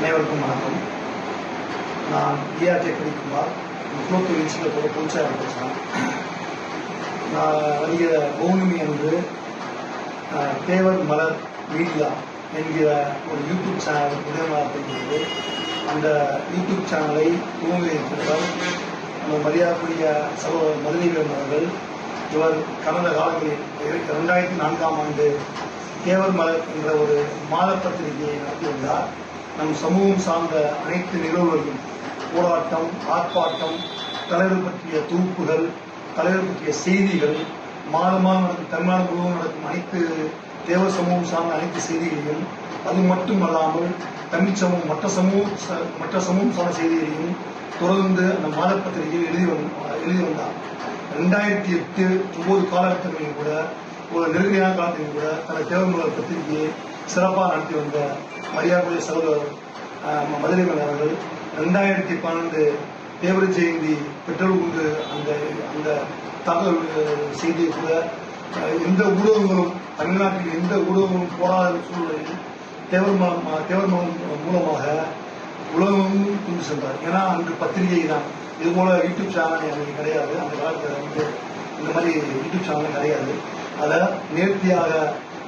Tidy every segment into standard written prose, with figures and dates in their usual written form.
அனைவருக்கும் வணக்கம். நான் டிஆர்கே படிக்குமார் முக்குளத்தூர் எழுச்சிகளோட பொதுச்செயலாளர் பேசுகிறேன். நான் வருகிற பௌர்ணமி அன்று தேவர் மலர் மீடியா என்கிற ஒரு யூடியூப் சேனல் உதயமாகிறது. அந்த யூடியூப் சேனலை துவங்கியிருக்கிறார் நம்ம மரியாதைக்குரிய சகோதரர் மதுரைவேலன் அவர்கள். இவர் கடந்த காலங்களில் 2004ஆம் ஆண்டு தேவர் மலர் என்ற ஒரு மாத பத்திரிகையை நடத்தியிருந்தார். நம் சமூகம் சார்ந்த அனைத்து நிகழ்வுகளையும் போராட்டம், ஆர்ப்பாட்டம், தலைவர் பற்றிய தொகுப்புகள், தலைவர் பற்றிய செய்திகள், மாதமாக நடக்கும் தமிழ்நாடு முழுவதும் நடக்கும் அனைத்து தேவர் சமூகம் சார்ந்த அனைத்து செய்திகளையும், அது மட்டுமல்லாமல் தமிழ் சமூகம் மற்ற சமூகம் சார்ந்த செய்திகளையும் தொடர்ந்து அந்த மாத பத்திரிகையில் எழுதி வந்தார். 2008-9 காலகட்டங்களில் கூட ஒரு நெருக்கடியான காலத்தில் கூட தனது தேவர் மலர் பத்திரிகையை சிறப்பாக நடத்தி வந்த மரியாதைக்குரிய சகோதரர் மதுரைவேலன் அவர்கள் 2012 தேவர் ஜெயந்தி பெட்ரோல் குண்டு அந்த தகவல் செய்தியை கூட எந்த ஊடகங்களும் தமிழ்நாட்டில் எந்த ஊடகங்களும் போராத சூழ்நிலையில் தேவர் மூலமாக உலகமும் கொண்டு சென்றார். ஏன்னா அன்று பத்திரிகை தான், இது போல யூடியூப் சேனல் எனக்கு கிடையாது. அந்த காலத்தில் இந்த மாதிரி யூடியூப் சேனல் கிடையாது. அதை நேர்த்தியாக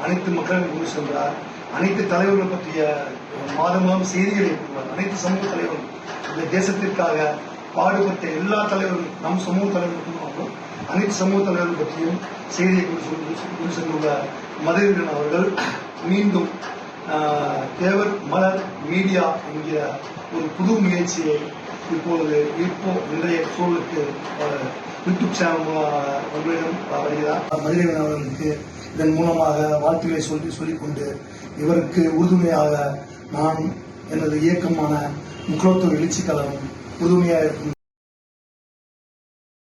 அனைத்து மக்களையும் கொண்டு சென்றார். அனைத்து தலைவர்கள் பற்றிய மாதம் செய்திகளை கொடுத்தார். அனைத்து சமூக தலைவர்கள், இந்த தேசத்திற்காக பாடுபட்ட எல்லா தலைவர்களும், நம் சமூக தலைவர்களுக்கும் அனைத்து சமூக தலைவர்கள் பற்றியும் செய்தியை கொண்டு சென்றுள்ள மதுரைவேலன் அவர்கள் மீண்டும் தேவர் மலர் மீடியா என்கிற ஒரு புது முயற்சியை இன்றைய சூழலுக்கு யூடியூப் சேனல் உங்களிடம் வருகிறார். மதுரைவேலன் அவர்களுக்கு இதன் மூலமாக வாழ்த்துக்களை சொல்லிக்கொண்டு இவருக்கு உறுதுணையாக நான் எனது இயக்கமான முக்குளத்தூர் எழுச்சி கழகம் உறுதுணையாக இருக்கும்